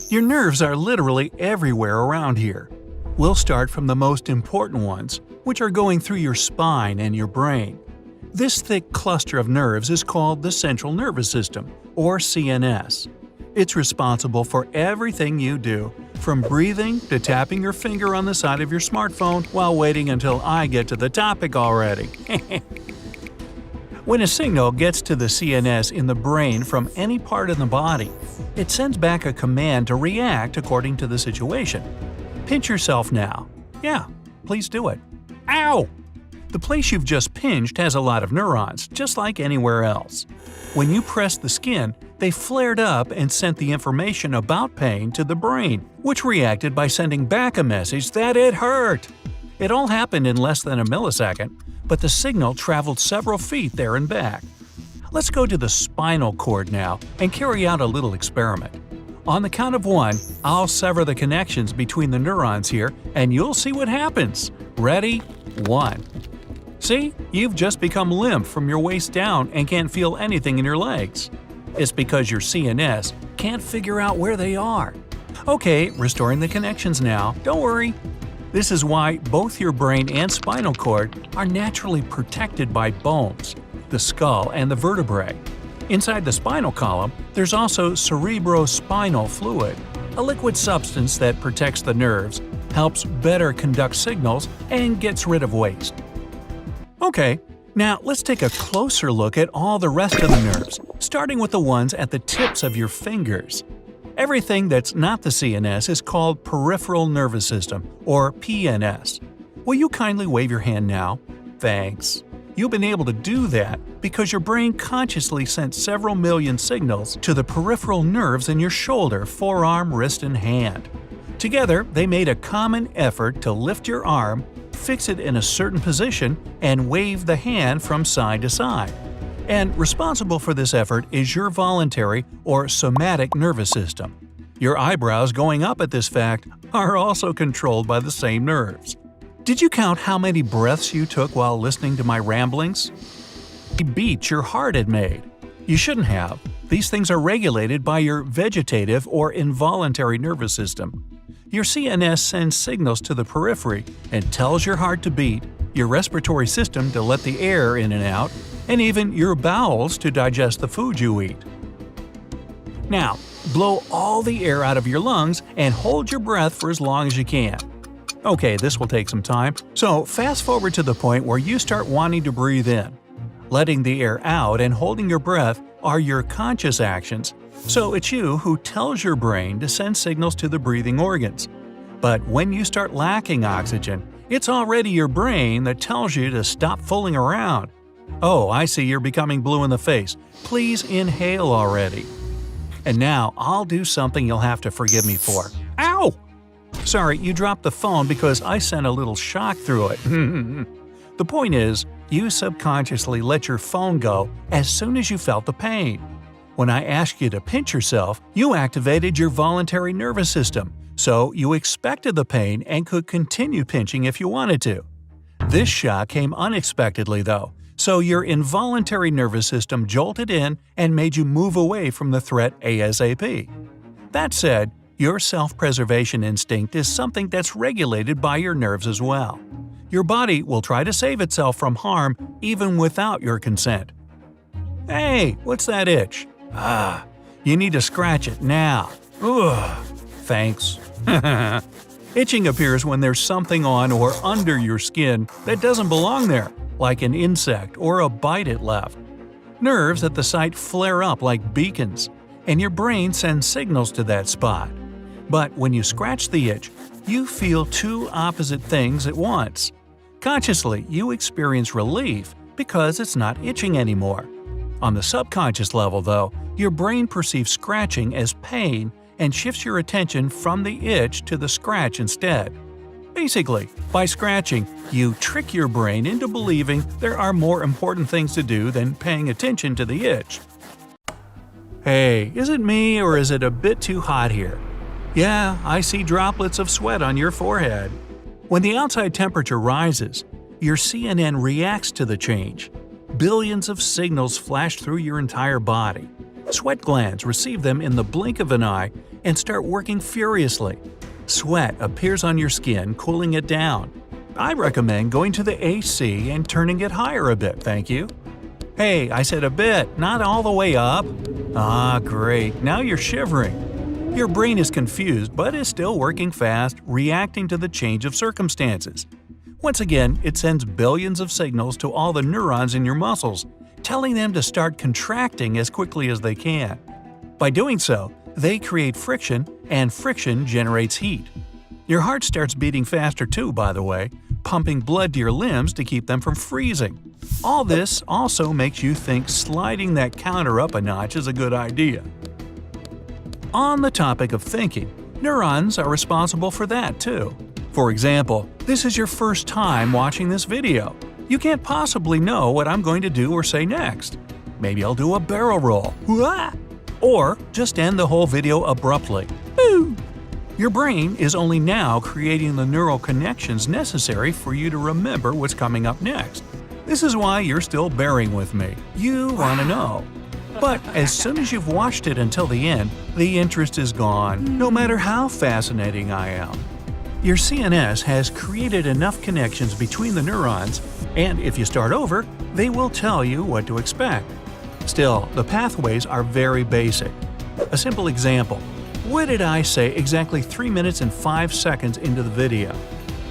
Your nerves are literally everywhere around here. We'll start from the most important ones, which are going through your spine and your brain. This thick cluster of nerves is called the central nervous system, or CNS. It's responsible for everything you do, from breathing to tapping your finger on the side of your smartphone while waiting until I get to the topic already. When a signal gets to the CNS in the brain from any part of the body, it sends back a command to react according to the situation. Pinch yourself now. Yeah, please do it. Ow! The place you've just pinched has a lot of neurons, just like anywhere else. When you pressed the skin, they flared up and sent the information about pain to the brain, which reacted by sending back a message that it hurt. It all happened in less than a millisecond, but the signal traveled several feet there and back. Let's go to the spinal cord now and carry out a little experiment. On the count of 1, I'll sever the connections between the neurons here and you'll see what happens. Ready? 1. See? You've just become limp from your waist down and can't feel anything in your legs. It's because your CNS can't figure out where they are. Okay, restoring the connections now. Don't worry. This is why both your brain and spinal cord are naturally protected by bones, the skull and the vertebrae. Inside the spinal column, there's also cerebrospinal fluid, a liquid substance that protects the nerves, helps better conduct signals, and gets rid of waste. Okay, now let's take a closer look at all the rest of the nerves, starting with the ones at the tips of your fingers. Everything that's not the CNS is called peripheral nervous system, or PNS. Will you kindly wave your hand now? Thanks. You've been able to do that because your brain consciously sent several million signals to the peripheral nerves in your shoulder, forearm, wrist, and hand. Together, they made a common effort to lift your arm, fix it in a certain position, and wave the hand from side to side. And responsible for this effort is your voluntary or somatic nervous system. Your eyebrows going up at this fact are also controlled by the same nerves. Did you count how many breaths you took while listening to my ramblings? The beats your heart had made. You shouldn't have. These things are regulated by your vegetative or involuntary nervous system. Your CNS sends signals to the periphery and tells your heart to beat, your respiratory system to let the air in and out, and even your bowels to digest the food you eat. Now, blow all the air out of your lungs and hold your breath for as long as you can. Okay, this will take some time, so fast forward to the point where you start wanting to breathe in. Letting the air out and holding your breath are your conscious actions, so it's you who tells your brain to send signals to the breathing organs. But when you start lacking oxygen, it's already your brain that tells you to stop fooling around. Oh, I see you're becoming blue in the face. Please inhale already. And now I'll do something you'll have to forgive me for. Ow! Sorry, you dropped the phone because I sent a little shock through it. The point is, you subconsciously let your phone go as soon as you felt the pain. When I asked you to pinch yourself, you activated your voluntary nervous system, so you expected the pain and could continue pinching if you wanted to. This shock came unexpectedly though, so your involuntary nervous system jolted in and made you move away from the threat ASAP. That said, your self-preservation instinct is something that's regulated by your nerves as well. Your body will try to save itself from harm even without your consent. Hey, what's that itch? You need to scratch it now. Ugh, thanks. Itching appears when there's something on or under your skin that doesn't belong there, like an insect or a bite it left. Nerves at the site flare up like beacons, and your brain sends signals to that spot. But when you scratch the itch, you feel two opposite things at once. Consciously, you experience relief because it's not itching anymore. On the subconscious level, though, your brain perceives scratching as pain and shifts your attention from the itch to the scratch instead. Basically, by scratching, you trick your brain into believing there are more important things to do than paying attention to the itch. Hey, is it me or is it a bit too hot here? Yeah, I see droplets of sweat on your forehead. When the outside temperature rises, your CNN reacts to the change. Billions of signals flash through your entire body. Sweat glands receive them in the blink of an eye, and start working furiously. Sweat appears on your skin, cooling it down. I recommend going to the AC and turning it higher a bit, thank you. Hey, I said a bit, not all the way up. Ah, great, now you're shivering. Your brain is confused but is still working fast, reacting to the change of circumstances. Once again, it sends billions of signals to all the neurons in your muscles, telling them to start contracting as quickly as they can. By doing so, they create friction, and friction generates heat. Your heart starts beating faster too, by the way, pumping blood to your limbs to keep them from freezing. All this also makes you think sliding that counter up a notch is a good idea. On the topic of thinking, neurons are responsible for that too. For example, this is your first time watching this video. You can't possibly know what I'm going to do or say next. Maybe I'll do a barrel roll. Wah! Or just end the whole video abruptly. Boo! Your brain is only now creating the neural connections necessary for you to remember what's coming up next. This is why you're still bearing with me. You want to know. But as soon as you've watched it until the end, the interest is gone, no matter how fascinating I am. Your CNS has created enough connections between the neurons, and if you start over, they will tell you what to expect. Still, the pathways are very basic. A simple example. What did I say exactly 3 minutes and 5 seconds into the video?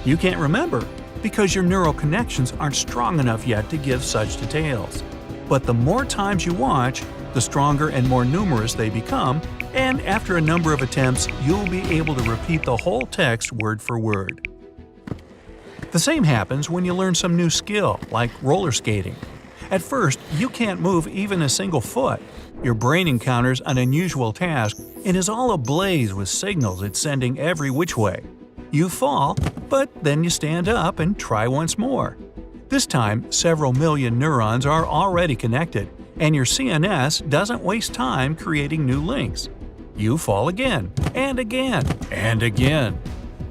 You can't remember, because your neural connections aren't strong enough yet to give such details. But the more times you watch, the stronger and more numerous they become, and after a number of attempts, you'll be able to repeat the whole text word for word. The same happens when you learn some new skill, like roller skating. At first, you can't move even a single foot. Your brain encounters an unusual task and is all ablaze with signals it's sending every which way. You fall, but then you stand up and try once more. This time, several million neurons are already connected, and your CNS doesn't waste time creating new links. You fall again, and again, and again.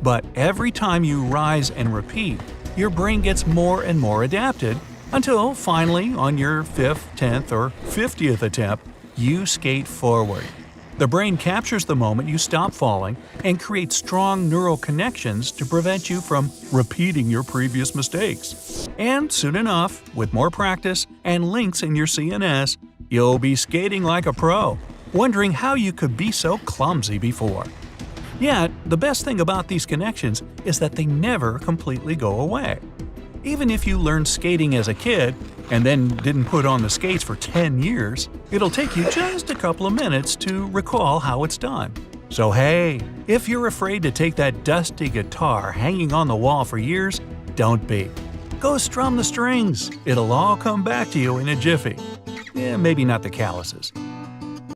But every time you rise and repeat, your brain gets more and more adapted, until finally, on your 5th, 10th, or 50th attempt, you skate forward. The brain captures the moment you stop falling and creates strong neural connections to prevent you from repeating your previous mistakes. And soon enough, with more practice and links in your CNS, you'll be skating like a pro, wondering how you could be so clumsy before. Yet, the best thing about these connections is that they never completely go away. Even if you learned skating as a kid and then didn't put on the skates for 10 years, it'll take you just a couple of minutes to recall how it's done. So hey, if you're afraid to take that dusty guitar hanging on the wall for years, don't be. Go strum the strings. It'll all come back to you in a jiffy. Maybe not the calluses.